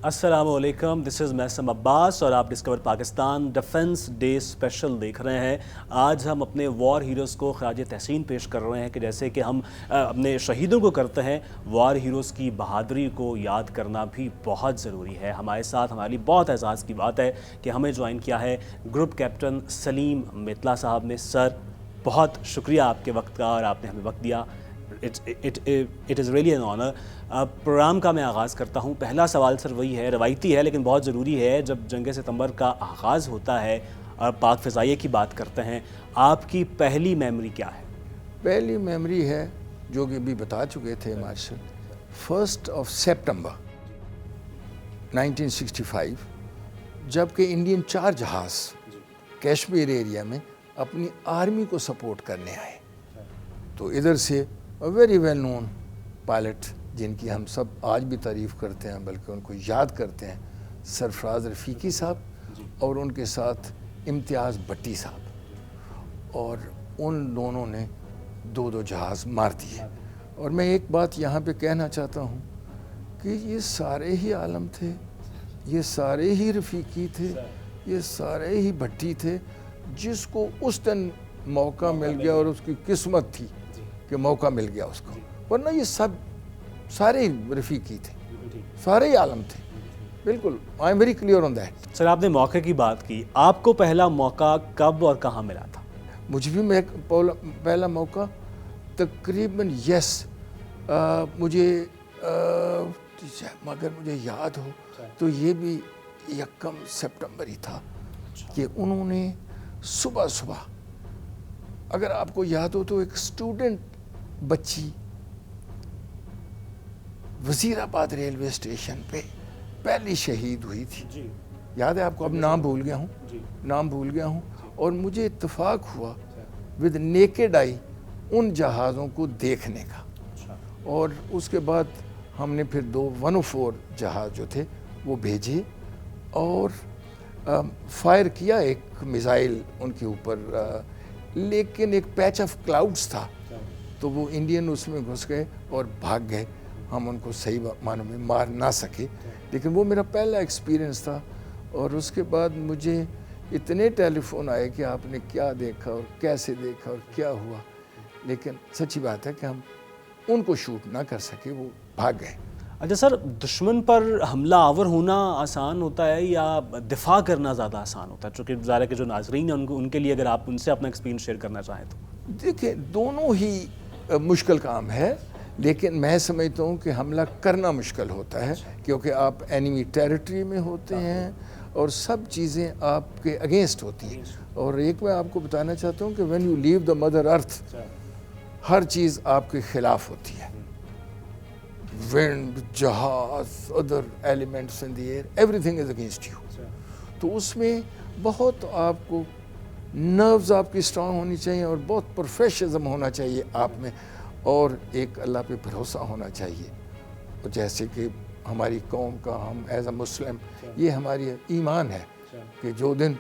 السلام علیکم، دس از محسم عباس اور آپ discover Pakistan defence day special دیکھ رہے ہیں۔ آج ہم اپنے وار ہیروز کو خراج تحسین پیش کر رہے ہیں کہ جیسے کہ ہم اپنے شہیدوں کو کرتے ہیں، وار ہیروز کی بہادری کو یاد کرنا بھی بہت ضروری ہے۔ ہمارے ساتھ ہمارے لیے بہت اعزاز کی بات ہے کہ ہمیں جوائن کیا ہے گروپ کیپٹن سلیم میتلا صاحب نے۔ سر، بہت شکریہ آپ کے وقت کا اور آپ نے ہمیں وقت دیا۔ It is really an honour. Programme کا میں آغاز کرتا ہوں۔ پہلا سوال سر وہی ہے، روایتی ہے لیکن بہت ضروری ہے۔ جب جنگ ستمبر کا آغاز ہوتا ہے اور پاک فضائیہ کی بات کرتے ہیں، آپ کی پہلی میموری کیا ہے؟ پہلی میموری ہے جو کہ بھی بتا چکے تھے مارشل، 1 سپٹمبر 1965، جب کہ انڈین 4 جہاز کشمیر ایریا میں اپنی آرمی کو سپورٹ کرنے آئے، تو ادھر سے ویری ویل نون پائلٹ جن کی ہم سب آج بھی تعریف کرتے ہیں بلکہ ان کو یاد کرتے ہیں، سرفراز رفیقی صاحب اور ان کے ساتھ امتیاز بٹی صاحب، اور ان دونوں نے 2 جہاز مار دیے۔ اور میں ایک بات یہاں پہ کہنا چاہتا ہوں کہ یہ سارے ہی عالم تھے، یہ سارے ہی رفیقی تھے، یہ سارے ہی بھٹی تھے، جس کو اس دن موقع مل گیا اور اس کی قسمت تھی کہ موقع مل گیا اس کو، ورنہ یہ سب سارے رفیقی تھے، سارے ہی عالم تھے۔ بالکل، I am very clear on that. Sir, آپ نے موقع کی بات کی، آپ کو پہلا موقع کب اور کہاں ملا تھا؟ مجھے بھی پہلا موقع تقریباً مجھے مگر مجھے یاد ہو تو یہ بھی 1 سپٹمبر ہی تھا کہ انہوں نے صبح، اگر آپ کو یاد ہو تو ایک اسٹوڈنٹ بچی وزیر آباد ریلوے اسٹیشن پہ پہلی شہید ہوئی تھی، یاد ہے آپ کو؟ اب نام بھول گیا ہوں، اور مجھے اتفاق ہوا ود نیکڈ آئی ان جہازوں کو دیکھنے کا، اور اس کے بعد ہم نے پھر 2 104 جہاز جو تھے وہ بھیجے اور فائر کیا ایک میزائل ان کے اوپر، لیکن ایک پیچ آف کلاؤڈز تھا تو وہ انڈین اس میں گھس گئے اور بھاگ گئے، ہم ان کو صحیح معنوں میں مار نہ سکے، لیکن وہ میرا پہلا ایکسپیرینس تھا۔ اور اس کے بعد مجھے اتنے ٹیلی فون آئے کہ آپ نے کیا دیکھا اور کیسے دیکھا اور کیا ہوا، لیکن سچی بات ہے کہ ہم ان کو شوٹ نہ کر سکے، وہ بھاگ گئے۔ اچھا سر، دشمن پر حملہ آور ہونا آسان ہوتا ہے یا دفاع کرنا زیادہ آسان ہوتا ہے؟ چونکہ ظاہر ہے کہ جو ناظرین ہیں ان کے لیے اگر آپ ان سے اپنا ایکسپیرینس شیئر کرنا چاہیں تو۔ دیکھیں، دونوں ہی مشکل کام ہے، لیکن میں سمجھتا ہوں کہ حملہ کرنا مشکل ہوتا ہے کیونکہ آپ اینیمی ٹیریٹری میں ہوتے ہیں اور سب چیزیں آپ کے اگینسٹ ہوتی ہیں۔ اور ایک میں آپ کو بتانا چاہتا ہوں کہ when you leave the mother earth, ہر چیز آپ کے خلاف ہوتی ہے، ونڈ، جہاز، other elements in the air, everything is against you. تو اس میں بہت آپ کو نروز آپ کی اسٹرانگ ہونی چاہیے اور بہت پروفیشنزم ہونا چاہیے آپ میں، اور ایک اللہ پہ بھروسہ ہونا چاہیے، جیسے کہ ہماری قوم کا، ہم ایز اے مسلم، یہ ہماری ایمان ہے کہ جو دن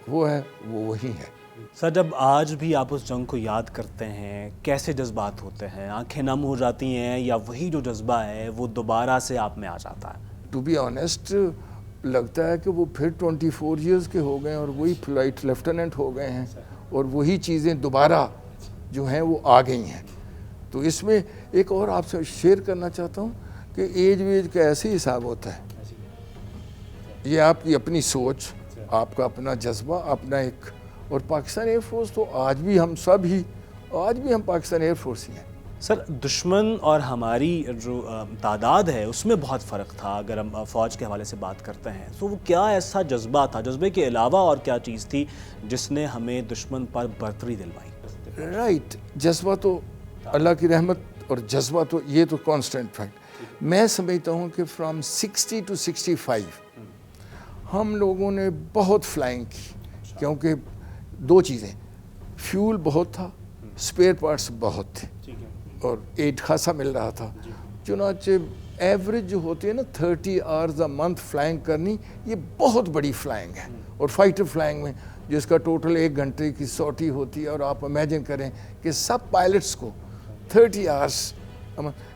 وہ ہے وہ وہی ہے۔ سر، جب آج بھی آپ اس جنگ کو یاد کرتے ہیں، کیسے جذبات ہوتے ہیں؟ آنکھیں نم ہو جاتی ہیں یا وہی جو جذبہ ہے وہ دوبارہ سے آپ میں آ جاتا ہے؟ ٹو بی آنیسٹ، لگتا ہے کہ وہ پھر 24 ایئرز کے ہو گئے اور وہی فلائٹ لیفٹیننٹ ہو گئے ہیں اور وہی چیزیں دوبارہ جو ہیں وہ آ گئی ہیں۔ تو اس میں ایک اور آپ سے شیئر کرنا چاہتا ہوں کہ ایج ویج کا ایسے حساب ہوتا ہے، یہ آپ کی اپنی سوچ، آپ کا اپنا جذبہ، اپنا ایک، اور پاکستان ایئر فورس تو آج بھی ہم پاکستان ایئر فورس ہی ہیں۔ سر، دشمن اور ہماری جو تعداد ہے اس میں بہت فرق تھا اگر ہم فوج کے حوالے سے بات کرتے ہیں، تو وہ کیا ایسا جذبہ تھا؟ جذبے کے علاوہ اور کیا چیز تھی جس نے ہمیں دشمن پر برتری دلوائی؟ رائٹ، جذبہ تو اللہ کی رحمت، اور جذبہ تو یہ تو کانسٹنٹ فیکٹ۔ میں سمجھتا ہوں کہ فرام 60 to 65 ہم لوگوں نے بہت فلائنگ کی، کیونکہ 2 چیزیں، فیول بہت تھا، اسپیئر پارٹس بہت تھے، اور ایڈ خاصا مل رہا تھا، چنانچہ ایوریج جو ہوتی ہے نا 30 hours a month فلائنگ کرنی، یہ بہت بڑی فلائنگ ہے، اور فائٹر فلائنگ میں جس کا ٹوٹل 1 گھنٹے کی سوٹی ہوتی ہے، اور آپ امیجن کریں کہ سب پائلٹس کو 30 hours،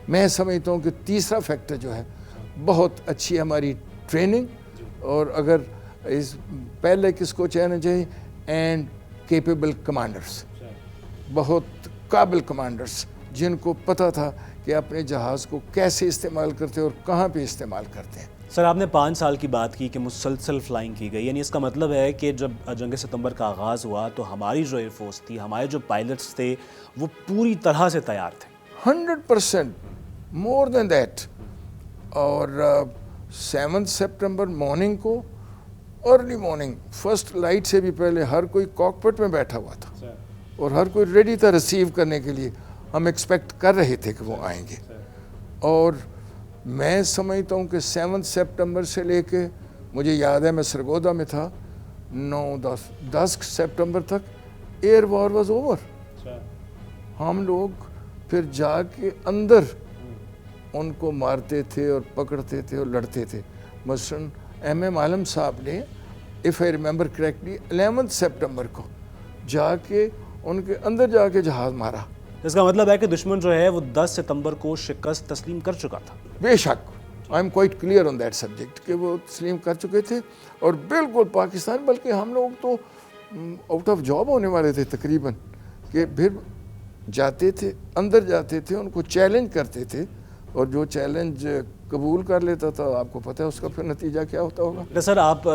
میں سمجھتا ہوں کہ تیسرا فیکٹر جو ہے بہت اچھی ہماری ٹریننگ اور اگر اس پہلے کس کو چاہنا چاہیے اینڈ کیپیبل کمانڈرس، بہت قابل کمانڈرس جن کو پتہ تھا کہ اپنے جہاز کو کیسے استعمال کرتے اور کہاں پہ استعمال کرتے ہیں۔ سر آپ نے 5 سال کی بات کی کہ مسلسل فلائنگ کی گئی، یعنی اس کا مطلب ہے کہ جب جنگ ستمبر کا آغاز ہوا تو ہماری جو ایئر فورس تھی، ہمارے جو پائلٹس تھے وہ پوری طرح سے تیار تھے۔ 100% مور دین دیٹ۔ اور 7 سپٹمبر مارننگ کو ارلی مارننگ فرسٹ لائٹ سے بھی پہلے ہر کوئی کاکپٹ میں بیٹھا ہوا تھا اور ہر کوئی ریڈی تھا ریسیو کرنے کے لیے۔ ہم ایکسپیکٹ کر رہے تھے کہ وہ آئیں گے، اور میں سمجھتا ہوں کہ 7 سپٹمبر سے لے کے مجھے یاد ہے میں سرگودا میں تھا 9-10 سپٹمبر تک ایئر وار واز اوور۔ ہم لوگ پھر جا کے اندر ان کو مارتے تھے اور پکڑتے تھے اور لڑتے تھے۔ مثلاً ایم ایم عالم صاحب نے if I remember correctly 11 September کو جا کے ان کے اندر جا کے جہاز مارا۔ اس کا مطلب ہے کہ دشمن جو ہے وہ 10 ستمبر کو شکست تسلیم کر چکا تھا۔ بے شک I am quite clear on that subject کہ وہ تسلیم کر چکے تھے، اور بالکل پاکستان، بلکہ ہم لوگ تو آؤٹ آف جاب ہونے والے تھے تقریباً، کہ پھر جاتے تھے اندر جاتے تھے ان کو چیلنج کرتے تھے، اور جو چیلنج قبول کر لیتا تھا آپ کو پتہ ہے اس کا پھر نتیجہ کیا ہوتا ہوگا۔ سر آپ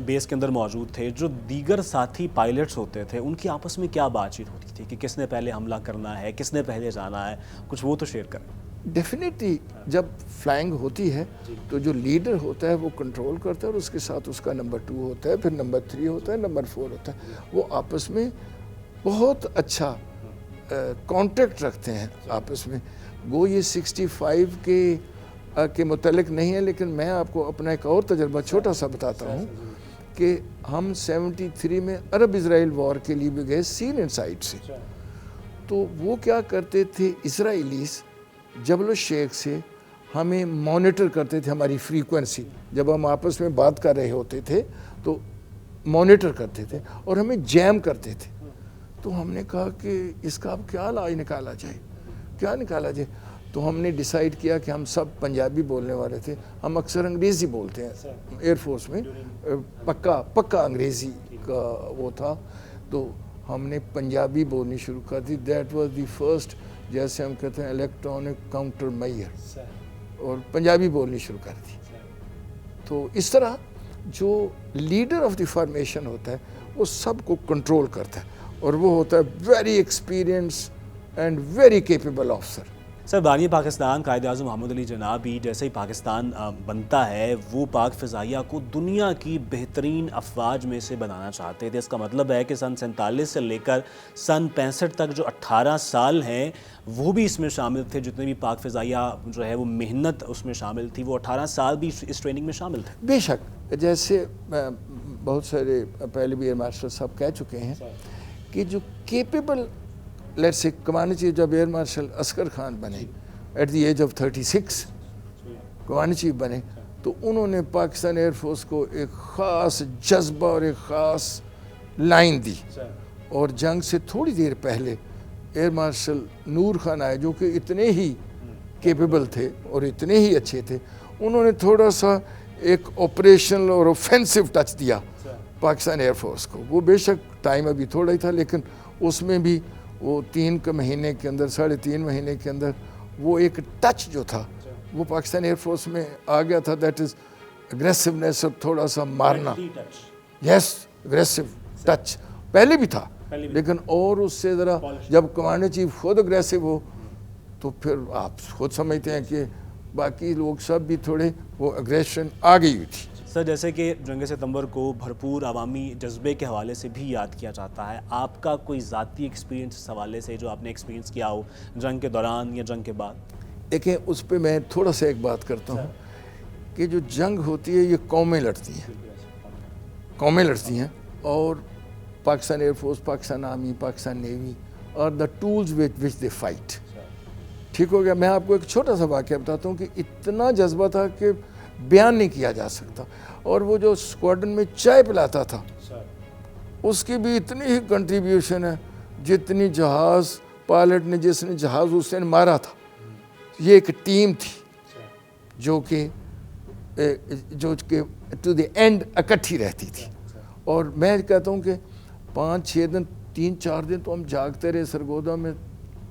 بیس کے اندر موجود تھے، جو دیگر ساتھی پائلٹس ہوتے تھے ان کی آپس میں کیا بات چیت ہوتی تھی کہ کس نے پہلے حملہ کرنا ہے، کس نے پہلے جانا ہے، کچھ وہ تو شیئر کریں۔ ڈیفینیٹلی جب فلائنگ ہوتی ہے تو جو لیڈر ہوتا ہے وہ کنٹرول کرتا ہے، اور اس کے ساتھ اس کا نمبر 2 ہوتا ہے، پھر نمبر 3 ہوتا ہے، نمبر 4 ہوتا ہے۔ وہ آپس میں بہت اچھا کانٹیکٹ رکھتے ہیں آپس میں۔ وہ یہ 65 کے متعلق نہیں ہے، لیکن میں آپ کو اپنا ایک اور تجربہ چھوٹا سا بتاتا ہوں کہ ہم 73 میں عرب اسرائیل وار کے لیے بھی گئے سیرین سائڈ سے۔ تو وہ کیا کرتے تھے اسرائیلیز، جبل الشیخ سے ہمیں مانیٹر کرتے تھے ہماری فریکوینسی، جب ہم آپس میں بات کر رہے ہوتے تھے تو مانیٹر کرتے تھے اور ہمیں جیم کرتے تھے۔ تو ہم نے کہا کہ اس کا اب کیا علاج نکالا جائے، کیا نکالا جائے؟ تو ہم نے ڈیسائیڈ کیا کہ ہم سب پنجابی بولنے والے تھے، ہم اکثر انگریزی بولتے ہیں ایئر فورس میں، پکا انگریزی کا وہ تھا، تو ہم نے پنجابی بولنی شروع کر دی۔ دیٹ واز دی فرسٹ، جیسے ہم کہتے ہیں الیکٹرانک کاؤنٹر میئر، اور پنجابی بولنی شروع کر دی۔ تو اس طرح جو لیڈر آف دی فارمیشن ہوتا ہے وہ سب کو کنٹرول کرتا ہے، اور وہ ہوتا ہے very experience and very capable officer. Sir بانی پاکستان قائد اعظم محمد علی جناح بھی جیسے ہی پاکستان بنتا ہے وہ پاک فضائیہ کو دنیا کی بہترین افواج میں سے بنانا چاہتے تھے۔ اس کا مطلب ہے کہ سن 47 سے لے کر سن 65 تک جو 18 سال ہیں وہ بھی اس میں شامل تھے، جتنے بھی پاک فضائیہ جو ہے وہ محنت اس میں شامل تھی، وہ 18 سال بھی اس ٹریننگ میں شامل تھے۔ بے شک، جیسے بہت سارے پہلے بھی ایئر مارشل صاحب کہہ چکے ہیں کہ جو کیپیبل لیٹ سے کمانڈر چیف، جب ایئر مارشل عسکر خان بنے at the age of 36 commander chief بنے، تو انہوں نے پاکستان ایئر فورس کو ایک خاص جذبہ اور ایک خاص لائن دی۔ اور جنگ سے تھوڑی دیر پہلے ایئر مارشل نور خان آئے، جو کہ اتنے ہی کیپیبل تھے اور اتنے ہی اچھے تھے، انہوں نے تھوڑا سا ایک آپریشنل اور اوفینسو ٹچ دیا پاکستان ایئر فورس کو۔ وہ بے شک ٹائم ابھی تھوڑا ہی تھا، لیکن اس میں بھی وہ 3 مہینے کے اندر، 3.5 مہینے کے اندر وہ ایک ٹچ جو تھا وہ پاکستان ایئر فورس میں آ گیا تھا، دیٹ از اگریسونیس، اور تھوڑا سا مارنا۔ یس، اگریسو ٹچ پہلے بھی تھا، لیکن اور اس سے ذرا جب کمانڈر چیف خود اگریسو ہو تو پھر آپ خود سمجھتے ہیں کہ باقی لوگ سب بھی تھوڑے وہ اگریشن آ گئی ہوئی تھی۔ سر جیسے کہ جنگ ستمبر کو بھرپور عوامی جذبے کے حوالے سے بھی یاد کیا جاتا ہے، آپ کا کوئی ذاتی ایکسپیرینس اس حوالے سے جو آپ نے ایکسپیرینس کیا ہو جنگ کے دوران یا جنگ کے بعد؟ دیکھیں، اس پہ میں تھوڑا سا ایک بات کرتا ہوں کہ جو جنگ ہوتی ہے یہ قومیں لڑتی ہیں، اور Pakistan air force, Pakistan army, Pakistan navy اور the tools which they fight. ٹھیک ہو گیا؟ میں آپ کو ایک چھوٹا سا واقعہ بتاتا ہوں کہ اتنا جذبہ تھا کہ بیان نہیں کیا جا سکتا۔ اور وہ جو اسکواڈرن میں چائے پلاتا تھا اس کی بھی اتنی ہی کنٹریبیوشن ہے جتنی جہاز پائلٹ نے، جس نے جہاز اس نے مارا تھا۔ یہ ایک ٹیم تھی جو کہ جو کہ ٹو دی اینڈ اکٹھی رہتی تھی. اور میں کہتا ہوں کہ 5-6 دن 3-4 دن تو ہم جاگتے رہے سرگودا میں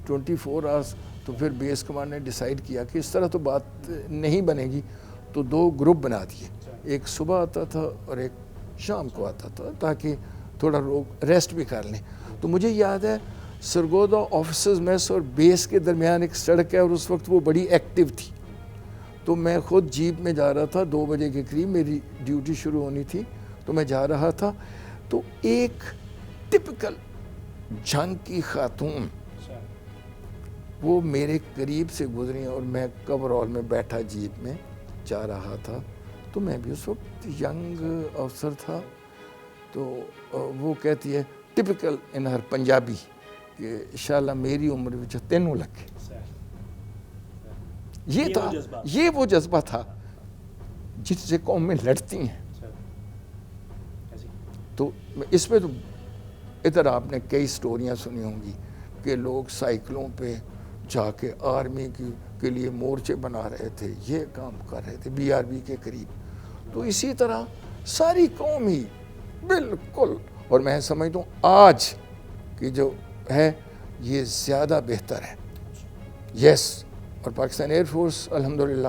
24 آورس. تو پھر بیس کمانڈ نے ڈیسائیڈ کیا کہ اس طرح تو بات نہیں بنے گی, تو 2 گروپ بنا دیے, ایک صبح آتا تھا اور ایک شام کو آتا تھا تاکہ تھوڑا لوگ ریسٹ بھی کر لیں. تو مجھے یاد ہے سرگودا آفیسرز میس اور بیس کے درمیان ایک سڑک ہے اور اس وقت وہ بڑی ایکٹیو تھی. تو میں خود جیپ میں جا رہا تھا, 2 بجے کے قریب میری ڈیوٹی شروع ہونی تھی, تو میں جا رہا تھا تو ایک ٹپکل جنگ کی خاتون وہ میرے قریب سے گزری اور میں کور ہال میں بیٹھا جیپ میں جا رہا تھا. تو میں بھی اس وقت ینگ افسر تھا. تو وہ کہتی ہے ٹپکل ان ہر پنجابی کہ انشاءاللہ میری عمر وچ 3 لگے. یہ تھا, یہ وہ جذبہ تھا جس سے قومیں لڑتی ہیں. تو اس پہ تو ادھر آپ نے کئی سٹوریاں سنی ہوں گی کہ لوگ سائیکلوں پہ جا کے آرمی کے لیے مورچے بنا رہے تھے, یہ کام کر رہے تھے BRB کے قریب. تو اسی طرح ساری قوم ہی بالکل, اور میں سمجھتا ہوں آج کی جو ہے یہ زیادہ بہتر ہے. یس, اور پاکستان ایئر فورس الحمدللہ.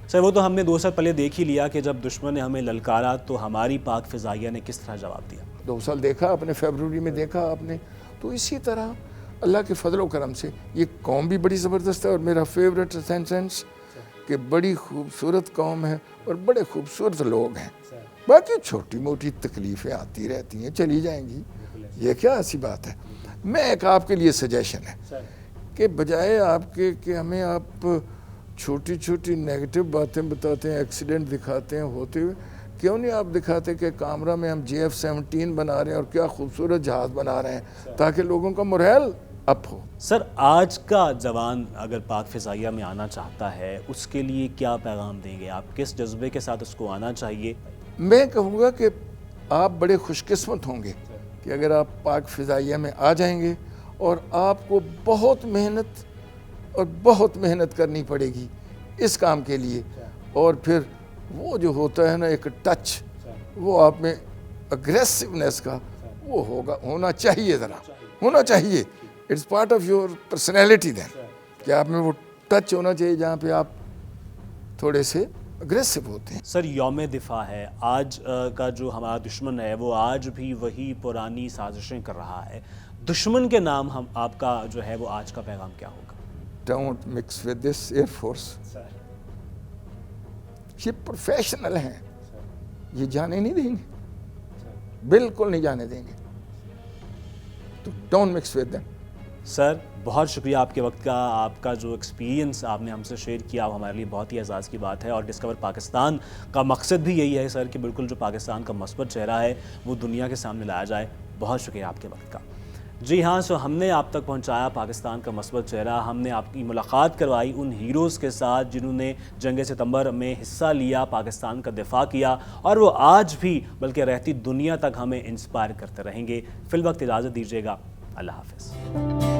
سر وہ تو ہم نے 2 سال پہلے دیکھ ہی لیا کہ جب دشمن نے ہمیں للکارا تو ہماری پاک فضائیہ نے کس طرح جواب دیا. 2 سال دیکھا آپ نے, فیبروری میں دیکھا آپ نے. تو اسی طرح اللہ کے فضل و کرم سے یہ قوم بھی بڑی زبردست ہے, اور میرا فیوریٹ سینس کہ بڑی خوبصورت قوم ہے اور بڑے خوبصورت لوگ ہیں. باقی چھوٹی موٹی تکلیفیں آتی رہتی ہیں, چلی جائیں گی, یہ کیا ایسی بات ہے. میں ایک آپ کے لیے سجیشن ہے کہ بجائے آپ کے کہ ہمیں آپ چھوٹی چھوٹی نیگیٹو باتیں بتاتے ہیں, ایکسیڈنٹ دکھاتے ہیں ہوتے ہوئے, کیوں نہیں آپ دکھاتے کہ کامرہ میں ہم JF-17 بنا رہے ہیں اور کیا خوبصورت جہاز بنا رہے ہیں تاکہ لوگوں کا مورل اپ ہو. سر آج کا جوان اگر پاک فضائیہ میں آنا چاہتا ہے اس کے لیے کیا پیغام دیں گے آپ, کس جذبے کے ساتھ اس کو آنا چاہیے؟ میں کہوں گا کہ آپ بڑے خوش قسمت ہوں گے کہ اگر آپ پاک فضائیہ میں آ جائیں گے, اور آپ کو بہت محنت کرنی پڑے گی اس کام کے لیے. اور پھر وہ جو ہوتا ہے نا ایک ٹچ, وہ آپ میں اگریسونیس کا وہ ہونا چاہیے, ذرا ہونا چاہیے. It's part of your personality then, کہ آپ میں وہ ٹچ ہونا چاہیے جہاں پہ آپ تھوڑے سے اگریسو ہوتے ہیں. سر یوم دفاع ہے, آج کا جو ہمارا دشمن ہے وہ آج بھی وہی پرانی سازشیں کر رہا ہے. دشمن کے نام ہم آپ کا جو ہے وہ آج کا پیغام کیا ہوگا؟ Don't mix with this air force. یہ پروفیشنل ہیں, یہ جانے نہیں دیں گے, بالکل نہیں جانے دیں گے. تو ڈونٹ مکس ود دیم. سر بہت شکریہ آپ کے وقت کا, آپ کا جو ایکسپیرینس آپ نے ہم سے شیئر کیا وہ ہمارے لیے بہت ہی اعزاز کی بات ہے. اور ڈسکور پاکستان کا مقصد بھی یہی ہے سر کہ بالکل جو پاکستان کا مثبت چہرہ ہے وہ دنیا کے سامنے لایا جائے. بہت شکریہ آپ کے وقت کا. جی ہاں, سو ہم نے آپ تک پہنچایا پاکستان کا مثبت چہرہ. ہم نے آپ کی ملاقات کروائی ان ہیروز کے ساتھ جنہوں نے جنگ ستمبر میں حصہ لیا, پاکستان کا دفاع کیا, اور وہ آج بھی بلکہ رہتی دنیا تک ہمیں انسپائر کرتے رہیں گے. فی الوقت اجازت دیجیے گا. اللہ حافظ.